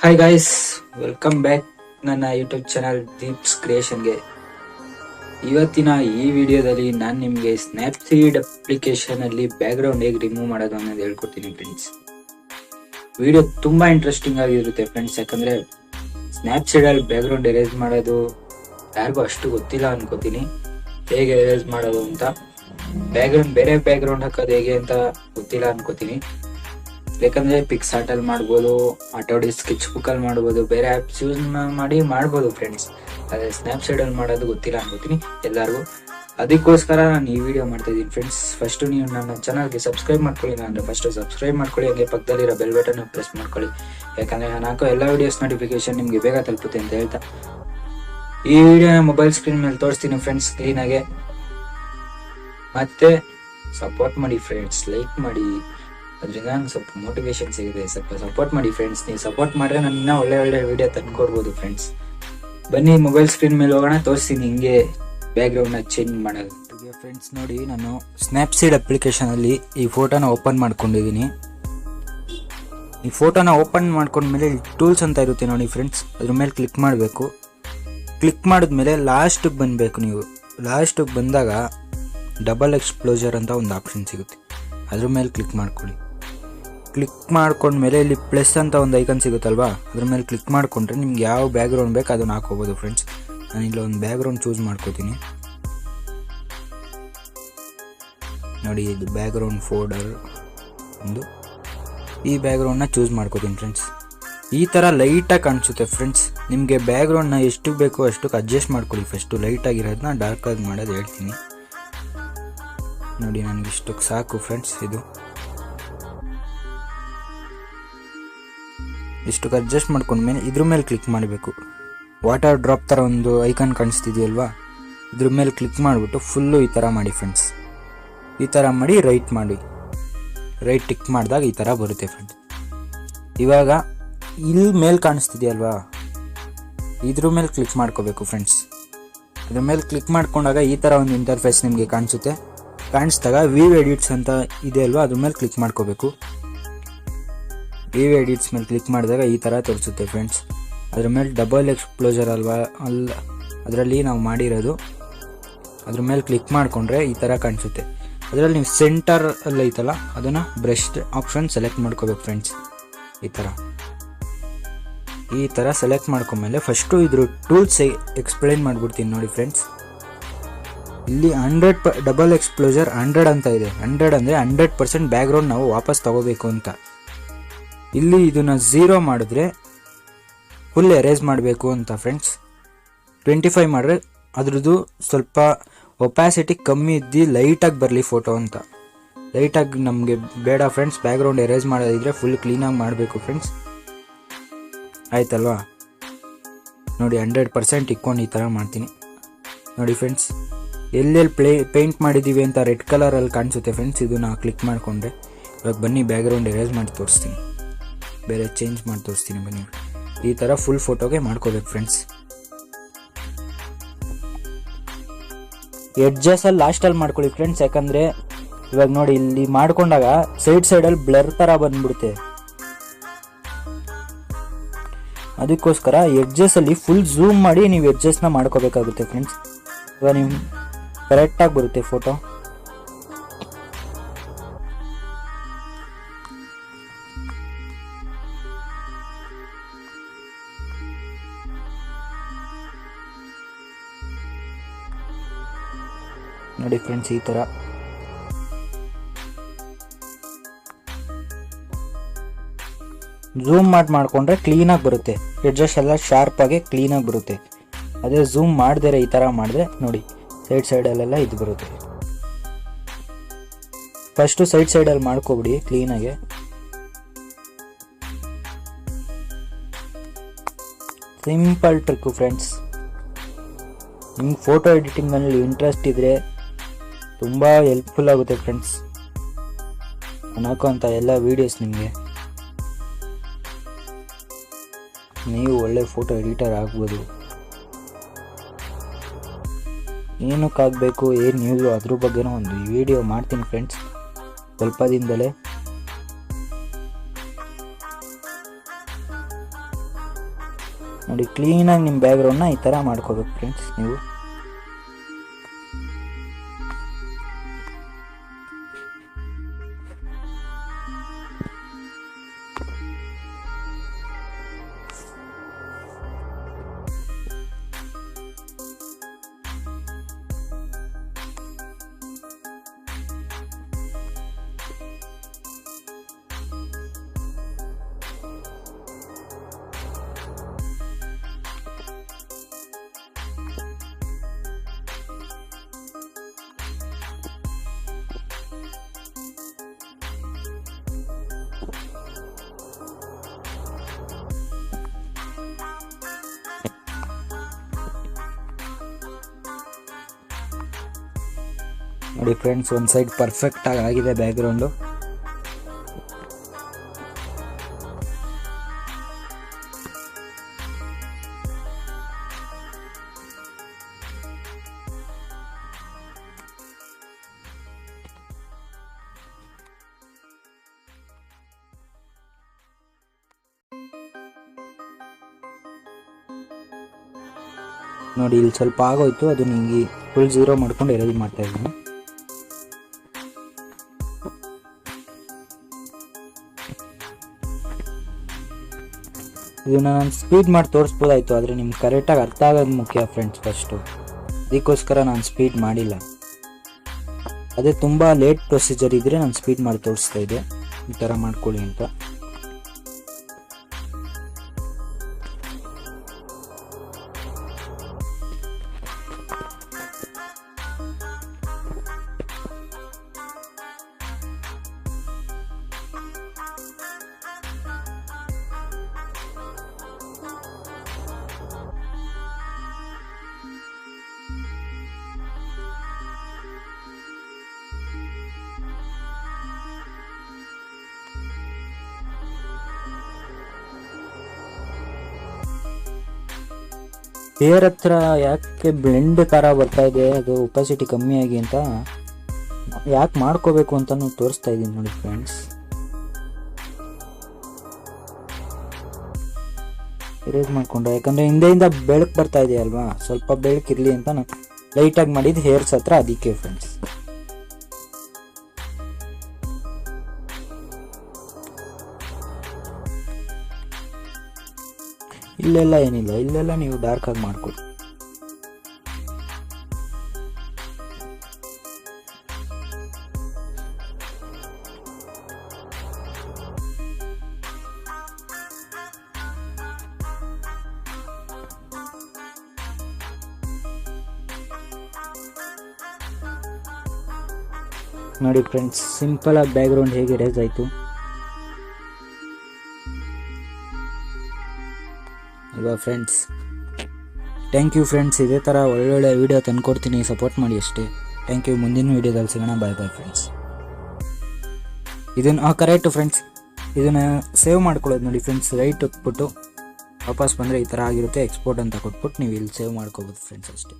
Hi guys, welcome back ನನ್ನ YouTube channel Deep's ಕ್ರಿಯೇಷನ್ಗೆ. ಇವತ್ತಿನ ಈ ವಿಡಿಯೋದಲ್ಲಿ ನಾನು ನಿಮಗೆ ಸ್ನ್ಯಾಪ್ಸೀಡ್ ಅಪ್ಲಿಕೇಶನ್ ಅಲ್ಲಿ ಬ್ಯಾಕ್ಗ್ರೌಂಡ್ ಹೇಗೆ ರಿಮೂವ್ ಮಾಡೋದು ಅನ್ನೋದು ಹೇಳ್ಕೊಡ್ತೀನಿ ಫ್ರೆಂಡ್ಸ್. ವಿಡಿಯೋ ತುಂಬಾ ಇಂಟ್ರೆಸ್ಟಿಂಗ್ ಆಗಿರುತ್ತೆ ಫ್ರೆಂಡ್ಸ್, ಯಾಕಂದ್ರೆ ಸ್ನ್ಯಾಪ್ಸೀಡ್ ಅಲ್ಲಿ ಬ್ಯಾಕ್ಗ್ರೌಂಡ್ ಎರೇಸ್ ಮಾಡೋದು ಯಾರಿಗೂ ಅಷ್ಟು ಗೊತ್ತಿಲ್ಲ ಅನ್ಕೋತೀನಿ. ಹೇಗೆ ಎರೇಸ್ ಮಾಡೋದು ಅಂತ, ಬೇರೆ ಬ್ಯಾಕ್ಗ್ರೌಂಡ್ ಹಾಕೋದು ಹೇಗೆ ಅಂತ ಗೊತ್ತಿಲ್ಲ ಅನ್ಕೋತೀನಿ. ಯಾಕಂದ್ರೆ ಪಿಕ್ಸಾರ್ಟ್ ಅಲ್ಲಿ ಮಾಡ್ಬೋದು, ಆಟೋಡಿ ಸ್ಕೆಚ್ ಬುಕ್ ಅಲ್ಲಿ ಮಾಡ್ಬೋದು, ಬೇರೆ ಆಪ್ಸ್ ಯೂಸ್ ಮಾಡಿ ಮಾಡ್ಬೋದು ಫ್ರೆಂಡ್ಸ್. ಅದೇ ಸ್ನ್ಯಾಪ್ಸೀಡ್ ಅಲ್ಲಿ ಮಾಡೋದು ಗೊತ್ತಿಲ್ಲ ಅನ್ಕೋತೀನಿ ಎಲ್ಲರಿಗೂ. ಅದಕ್ಕೋಸ್ಕರ ನಾನು ಈ ವಿಡಿಯೋ ಮಾಡ್ತಾ ಇದ್ದೀನಿ ಫ್ರೆಂಡ್ಸ್. ಫಸ್ಟ್ ನೀವು ನನ್ನ ಚಾನಲ್ಗೆ ಸಬ್ಸ್ಕ್ರೈಬ್ ಮಾಡ್ಕೊಳ್ಳಿ, ಅಂದ್ರೆ ಫಸ್ಟ್ ಸಬ್ಸ್ಕ್ರೈಬ್ ಮಾಡ್ಕೊಳ್ಳಿ, ಹಂಗೆ ಪಕ್ಕದಲ್ಲಿರೋ ಬೆಲ್ ಬಟನ್ ಪ್ರೆಸ್ ಮಾಡ್ಕೊಳ್ಳಿ, ಯಾಕಂದ್ರೆ ನಾನು ಹಾಕೋ ಎಲ್ಲ ವಿಡಿಯೋಸ್ ನೋಟಿಫಿಕೇಶನ್ ನಿಮ್ಗೆ ಬೇಗ ತಲುಪುತ್ತೆ ಅಂತ ಹೇಳ್ತಾ ಈ ವಿಡಿಯೋನ ಮೊಬೈಲ್ ಸ್ಕ್ರೀನ್ ಮೇಲೆ ತೋರಿಸ್ತೀನಿ ಫ್ರೆಂಡ್ಸ್ ಕ್ಲೀನಾಗೆ. ಮತ್ತೆ ಸಪೋರ್ಟ್ ಮಾಡಿ ಫ್ರೆಂಡ್ಸ್, ಲೈಕ್ ಮಾಡಿ, ಅದರಿಂದ ನಂಗೆ ಸ್ವಲ್ಪ ಮೋಟಿವೇಶನ್ ಸಿಗುತ್ತೆ. ಸ್ವಲ್ಪ ಸಪೋರ್ಟ್ ಮಾಡಿ ಫ್ರೆಂಡ್ಸ್. ನೀವು ಸಪೋರ್ಟ್ ಮಾಡಿದ್ರೆ ನನ್ನ ಒಳ್ಳೆ ವಿಡಿಯೋ ತಂದ್ಕೊಡ್ಬೋದು ಫ್ರೆಂಡ್ಸ್. ಬನ್ನಿ ಮೊಬೈಲ್ ಸ್ಕ್ರೀನ್ ಮೇಲೆ ಹೋಗೋಣ, ತೋರಿಸ್ತೀನಿ ಹಿಂಗೆ ಬ್ಯಾಕ್ಗ್ರೌಂಡ್ ನ ಚೇಂಜ್ ಮಾಡೋದು. ಫ್ರೆಂಡ್ಸ್ ನೋಡಿ, ನಾನು ಸ್ನ್ಯಾಪ್ಸೀಡ್ ಅಪ್ಲಿಕೇಶನ್ ಅಲ್ಲಿ ಈ ಫೋಟೋನ ಓಪನ್ ಮಾಡ್ಕೊಂಡಿದ್ದೀನಿ. ಈ ಫೋಟೋನ ಓಪನ್ ಮಾಡ್ಕೊಂಡ್ಮೇಲೆ ಟೂಲ್ಸ್ ಅಂತ ಇರುತ್ತೆ ನೋಡಿ ಫ್ರೆಂಡ್ಸ್, ಅದ್ರ ಮೇಲೆ ಕ್ಲಿಕ್ ಮಾಡಬೇಕು. ಕ್ಲಿಕ್ ಮಾಡಿದ್ಮೇಲೆ ಲಾಸ್ಟಿಗೆ ಬರಬೇಕು. ನೀವು ಲಾಸ್ಟಿಗೆ ಬಂದಾಗ ಡಬಲ್ ಎಕ್ಸ್ಪ್ಲೋಜರ್ ಅಂತ ಒಂದು ಆಪ್ಷನ್ ಸಿಗುತ್ತೆ, ಅದ್ರ ಮೇಲೆ ಕ್ಲಿಕ್ ಮಾಡ್ಕೊಳ್ಳಿ. ಕ್ಲಿಕ್ ಮಾಡ್ಕೊಂಡ್ಮೇಲೆ ಇಲ್ಲಿ ಪ್ಲಸ್ ಅಂತ ಒಂದು ಐಕನ್ ಸಿಗುತ್ತಲ್ವಾ, ಅದ್ರ ಮೇಲೆ ಕ್ಲಿಕ್ ಮಾಡ್ಕೊಂಡ್ರೆ ನಿಮ್ಗೆ ಯಾವ ಬ್ಯಾಕ್ಗ್ರೌಂಡ್ ಬೇಕು ಅದನ್ನ ಹಾಕೋಬೋದು ಫ್ರೆಂಡ್ಸ್. ನಾನು ಇಲ್ಲಿ ಒಂದು ಬ್ಯಾಕ್ಗ್ರೌಂಡ್ ಚೂಸ್ ಮಾಡ್ಕೋತೀನಿ ನೋಡಿ. ಇದು ಬ್ಯಾಕ್ಗ್ರೌಂಡ್ ಫೋಲ್ಡರ್ ಒಂದು, ಈ ಬ್ಯಾಕ್ಗ್ರೌಂಡ್ನ ಚೂಸ್ ಮಾಡ್ಕೋತೀನಿ ಫ್ರೆಂಡ್ಸ್. ಈ ಥರ ಲೈಟಾಗಿ ಕಾಣಿಸುತ್ತೆ ಫ್ರೆಂಡ್ಸ್. ನಿಮಗೆ ಬ್ಯಾಕ್ಗ್ರೌಂಡ್ನ ಎಷ್ಟು ಬೇಕೋ ಅಷ್ಟಕ್ಕೆ ಅಡ್ಜಸ್ಟ್ ಮಾಡ್ಕೊಳ್ಳಿ. ಫಸ್ಟು ಲೈಟಾಗಿರೋದನ್ನ ಡಾರ್ಕಾಗಿ ಮಾಡೋದು ಹೇಳ್ತೀನಿ ನೋಡಿ. ನನಗೆ ಇಷ್ಟಕ್ಕೆ ಸಾಕು ಫ್ರೆಂಡ್ಸ್. ಇಷ್ಟಕ್ಕೆ ಅಡ್ಜಸ್ಟ್ ಮಾಡ್ಕೊಂಡ್ಮೇಲೆ ಇದ್ರ ಮೇಲೆ ಕ್ಲಿಕ್ ಮಾಡಬೇಕು. ವಾಟರ್ ಡ್ರಾಪ್ ಥರ ಒಂದು ಐಕಾನ್ ಕಾಣಿಸ್ತಿದೆಯಲ್ವಾ, ಇದ್ರ ಮೇಲೆ ಕ್ಲಿಕ್ ಮಾಡಿಬಿಟ್ಟು ಫುಲ್ಲು ಈ ಥರ ಮಾಡಿ ಫ್ರೆಂಡ್ಸ್. ಈ ಥರ ಮಾಡಿ ರೈಟ್ ಮಾಡಿ, ರೈಟ್ ಟಿಕ್ ಮಾಡಿದಾಗ ಈ ಥರ ಬರುತ್ತೆ ಫ್ರೆಂಡ್ಸ್. ಇವಾಗ ಇಲ್ಲಿ ಮೇಲೆ ಕಾಣಿಸ್ತಿದೆಯಲ್ವಾ, ಇದ್ರ ಮೇಲೆ ಕ್ಲಿಕ್ ಮಾಡ್ಕೋಬೇಕು ಫ್ರೆಂಡ್ಸ್. ಇದ್ರ ಮೇಲೆ ಕ್ಲಿಕ್ ಮಾಡ್ಕೊಂಡಾಗ ಈ ಥರ ಒಂದು ಇಂಟರ್ಫೇಸ್ ನಿಮಗೆ ಕಾಣಿಸುತ್ತೆ. ಕಾಣಿಸಿದಾಗ ವ್ಯೂ ಎಡಿಟ್ಸ್ ಅಂತ ಇದೆ ಅಲ್ವಾ, ಅದ್ರ ಮೇಲೆ ಕ್ಲಿಕ್ ಮಾಡ್ಕೋಬೇಕು. ವ್ಯೂ ಎಡಿಟ್ಸ್ ಮೇಲೆ ಕ್ಲಿಕ್ ಮಾಡಿದಾಗ ಈ ಥರ ತೋರಿಸುತ್ತೆ ಫ್ರೆಂಡ್ಸ್. ಅದ್ರ ಮೇಲೆ ಡಬಲ್ ಎಕ್ಸ್ಪ್ಲೋಜರ್ ಅಲ್ವಾ, ಅದರಲ್ಲಿ ನಾವು ಮಾಡಿರೋದು. ಅದ್ರ ಮೇಲೆ ಕ್ಲಿಕ್ ಮಾಡಿಕೊಂಡ್ರೆ ಈ ಥರ ಕಾಣಿಸುತ್ತೆ. ಅದರಲ್ಲಿ ನೀವು ಸೆಂಟರ್ ಅಲ್ಲಿ ಐತಲ್ಲ, ಅದನ್ನು ಬ್ರಷ್ ಆಪ್ಷನ್ ಸೆಲೆಕ್ಟ್ ಮಾಡ್ಕೋಬೇಕು ಫ್ರೆಂಡ್ಸ್. ಈ ಥರ ಸೆಲೆಕ್ಟ್ ಮಾಡ್ಕೊಂಡ್ಮೇಲೆ ಫಸ್ಟು ಇದ್ರ ಟೂಲ್ಸ್ ಎಕ್ಸ್ಪ್ಲೈನ್ ಮಾಡಿಬಿಡ್ತೀನಿ ನೋಡಿ ಫ್ರೆಂಡ್ಸ್. ಇಲ್ಲಿ 100 ಡಬಲ್ ಎಕ್ಸ್ಪ್ಲೋಜರ್ 100 ಅಂತ ಇದೆ. 100 ಅಂದರೆ 100% ಬ್ಯಾಕ್ಗ್ರೌಂಡ್ ನಾವು ವಾಪಸ್ ತಗೋಬೇಕು ಅಂತ. ಇಲ್ಲಿ ಇದನ್ನು 0 ಮಾಡಿದ್ರೆ ಫುಲ್ ಎರೇಸ್ ಮಾಡಬೇಕು ಅಂತ ಫ್ರೆಂಡ್ಸ್. 25 ಮಾಡಿದ್ರೆ ಅದ್ರದ್ದು ಸ್ವಲ್ಪ ಒಪ್ಯಾಸಿಟಿ ಕಮ್ಮಿ ಇದ್ದು ಲೈಟಾಗಿ ಬರಲಿ ಫೋಟೋ ಅಂತ. ಲೈಟಾಗಿ ನಮಗೆ ಬೇಡ ಫ್ರೆಂಡ್ಸ್, ಬ್ಯಾಕ್ಗ್ರೌಂಡ್ ಎರೇಸ್ ಮಾಡೋದಿದ್ರೆ ಫುಲ್ ಕ್ಲೀನಾಗಿ ಮಾಡಬೇಕು ಫ್ರೆಂಡ್ಸ್. ಆಯ್ತಲ್ವಾ ನೋಡಿ, 100% ಇಟ್ಕೊಂಡು ಈ ಥರ ಮಾಡ್ತೀನಿ ನೋಡಿ ಫ್ರೆಂಡ್ಸ್. ಎಲ್ಲೆಲ್ಲಿ ಪೇಂಟ್ ಮಾಡಿದ್ದೀವಿ ಅಂತ ರೆಡ್ ಕಲರಲ್ಲಿ ಕಾಣಿಸುತ್ತೆ ಫ್ರೆಂಡ್ಸ್. ಇದನ್ನು ಕ್ಲಿಕ್ ಮಾಡಿಕೊಂಡ್ರೆ ಇವಾಗ ಬನ್ನಿ ಬ್ಯಾಕ್ಗ್ರೌಂಡ್ ಎರೇಸ್ ಮಾಡಿ ತೋರಿಸ್ತೀನಿ, ಬೇರೆ ಚೇಂಜ್ ಮಾಡಿ ತೋರಿಸ್ತೀನಿ ಬನ್ನಿ. ಈ ಥರ ಫುಲ್ ಫೋಟೋಗೆ ಮಾಡ್ಕೋಬೇಕು ಫ್ರೆಂಡ್ಸ್. ಎಡ್ಜಸಲ್ಲಿ ಲಾಸ್ಟಲ್ಲಿ ಮಾಡ್ಕೊಳ್ಳಿ ಫ್ರೆಂಡ್ಸ್, ಯಾಕಂದರೆ ಇವಾಗ ನೋಡಿ ಇಲ್ಲಿ ಮಾಡ್ಕೊಂಡಾಗ ಸೈಡಲ್ಲಿ ಬ್ಲರ್ ಥರ ಬಂದ್ಬಿಡುತ್ತೆ. ಅದಕ್ಕೋಸ್ಕರ ಎಡ್ಜಸಲ್ಲಿ ಫುಲ್ ಝೂಮ್ ಮಾಡಿ ನೀವು ಎಡ್ಜಸ್ನ ಮಾಡ್ಕೋಬೇಕಾಗುತ್ತೆ ಫ್ರೆಂಡ್ಸ್. ಇವಾಗ ನೀವು ಕರೆಕ್ಟಾಗಿ ಬರುತ್ತೆ ಫೋಟೋ. ನೋಡಿ ಫ್ರೆಂಡ್ಸ್, ಈ ಥರ ಝೂಮ್ ಮಾಡ್ಕೊಂಡ್ರೆ ಕ್ಲೀನಾಗಿ ಬರುತ್ತೆ. ಎಡ್ಜಸ್ ಎಲ್ಲ ಶಾರ್ಪಾಗಿ ಕ್ಲೀನಾಗಿ ಬರುತ್ತೆ. ಅದೇ ಝೂಮ್ ಮಾಡ್ದೇರೆ ಈ ಥರ ಮಾಡಿದ್ರೆ ನೋಡಿ ಸೈಡಲ್ಲೆಲ್ಲ ಇದು ಬರುತ್ತೆ. ಫಸ್ಟು ಸೈಡಲ್ಲಿ ಮಾಡ್ಕೊಬಿಡಿ ಕ್ಲೀನಾಗೆ. Simple trick friends. ನಿಮ್ಗೆ ಫೋಟೋ ಎಡಿಟಿಂಗಲ್ಲಿ ಇಂಟ್ರೆಸ್ಟ್ ಇದ್ದರೆ ತುಂಬ ಹೆಲ್ಪ್ಫುಲ್ ಆಗುತ್ತೆ ಫ್ರೆಂಡ್ಸ್. ನಾನು ಹಾಕೋಂಥ ಎಲ್ಲ ವೀಡಿಯೋಸ್ ನಿಮಗೆ, ನೀವು ಒಳ್ಳೆ ಫೋಟೋ ಎಡಿಟರ್ ಆಗ್ಬೋದು. ಏನಕ್ಕಾಗಬೇಕು, ಏನು ಯೂಸು, ಅದ್ರ ಬಗ್ಗೆನೂ ಒಂದು ವಿಡಿಯೋ ಮಾಡ್ತೀನಿ ಫ್ರೆಂಡ್ಸ್ ಸ್ವಲ್ಪ ದಿನದಲ್ಲೇ. ನೋಡಿ, ಕ್ಲೀನಾಗಿ ನಿಮ್ಮ ಬ್ಯಾಕ್ಗ್ರೌಂಡ್ನ ಈ ಥರ ಮಾಡ್ಕೋಬೇಕು ಫ್ರೆಂಡ್ಸ್ ನೀವು. ನೋಡಿ ಫ್ರೆಂಡ್ಸ್, ಒಂದು ಸೈಡ್ ಪರ್ಫೆಕ್ಟಾಗಿ ಆಗಿದೆ ಬ್ಯಾಕ್ಗ್ರೌಂಡು. ನೋಡಿ, ಇಲ್ಲಿ ಸ್ವಲ್ಪ ಆಗೋಯ್ತು, ಅದು ನಿಮಗೆ ಫುಲ್ 0 ಮಾಡ್ಕೊಂಡು ಎರೇಸ್ ಮಾಡ್ತಾ ಇದ್ದೀನಿ. ಇದನ್ನ ನಾನು ಸ್ಪೀಡ್ ಮಾಡಿ ತೋರಿಸ್ಬೋದಾಯ್ತು, ಆದರೆ ನಿಮ್ಗೆ ಕರೆಕ್ಟಾಗಿ ಅರ್ಥ ಆಗೋದು ಮುಖ್ಯ ಫ್ರೆಂಡ್ಸ್ ಫಸ್ಟು. ಅದಕ್ಕೋಸ್ಕರ ನಾನು ಸ್ಪೀಡ್ ಮಾಡಿಲ್ಲ. ಅದೇ ತುಂಬ ಲೇಟ್ ಪ್ರೊಸೀಜರ್ ಇದ್ದರೆ ನಾನು ಸ್ಪೀಡ್ ಮಾಡಿ ತೋರಿಸ್ತಾ ಇದ್ದೆ, ಈ ಥರ ಮಾಡ್ಕೊಳ್ಳಿ ಅಂತ. ಹೇರ್ ಹತ್ರ ಯಾಕೆ ಬ್ಲೆಂಡ್ ಥರ ಬರ್ತಾ ಇದೆ, ಅದು ಒಪಾಸಿಟಿ ಕಮ್ಮಿಯಾಗಿ ಅಂತ ಯಾಕೆ ಮಾಡ್ಕೋಬೇಕು ಅಂತ ತೋರಿಸ್ತಾ ಇದ್ದೀನಿ ನೋಡಿ ಫ್ರೆಂಡ್ಸ್. ಎರೇಸ್ ಮಾಡಿಕೊಂಡ್ರೆ, ಯಾಕಂದರೆ ಹಿಂದೆಯಿಂದ ಬೆಳಕು ಬರ್ತಾ ಇದೆ ಅಲ್ವಾ, ಸ್ವಲ್ಪ ಬೆಳಕಿರಲಿ ಅಂತ ನಾನು ಲೈಟಾಗಿ ಮಾಡಿದ್ದು ಹೇರ್ಸ್ ಹತ್ರ, ಅದಕ್ಕೆ ಫ್ರೆಂಡ್ಸ್. ಇಲ್ಲೆಲ್ಲ ಏನಿಲ್ಲ, ಇಲ್ಲೆಲ್ಲ ನೀವು ಡಾರ್ಕ್ ಆಗಿ ಮಾಡ್ಕೊಳ್ಳಿ. ನೋಡಿ ಫ್ರೆಂಡ್ಸ್, ಸಿಂಪಲ್ ಆಗಿ ಬ್ಯಾಕ್ಗ್ರೌಂಡ್ ಹೇಗೆ ಎರೇಸ್ ಆಯಿತು ಅಲ್ವಾ ಫ್ರೆಂಡ್ಸ್. ಥ್ಯಾಂಕ್ ಯು ಫ್ರೆಂಡ್ಸ್, ಇದೇ ಥರ ಒಳ್ಳೊಳ್ಳೆ ವೀಡಿಯೋ ತಂದುಕೊಡ್ತೀನಿ, ಸಪೋರ್ಟ್ ಮಾಡಿ ಅಷ್ಟೇ. Thank you. ಮುಂದಿನ ವೀಡಿಯೋದಲ್ಲಿ ಸಿಗೋಣ. Bye bye friends. ಇದನ್ನು ಕರೆಕ್ಟು ಫ್ರೆಂಡ್ಸ್, ಇದನ್ನು ಸೇವ್ ಮಾಡ್ಕೊಳ್ಳೋದು ನೋಡಿ ಫ್ರೆಂಡ್ಸ್. ರೈಟ್ ಹೊತ್ಬಿಟ್ಟು ವಾಪಸ್ ಬಂದರೆ ಈ ಥರ ಆಗಿರುತ್ತೆ. ಎಕ್ಸ್ಪೋರ್ಟ್ ಅಂತ ಕೊಟ್ಬಿಟ್ಟು ನೀವು ಇಲ್ಲಿ ಸೇವ್ ಮಾಡ್ಕೋಬೋದು ಫ್ರೆಂಡ್ಸ್ ಅಷ್ಟೇ.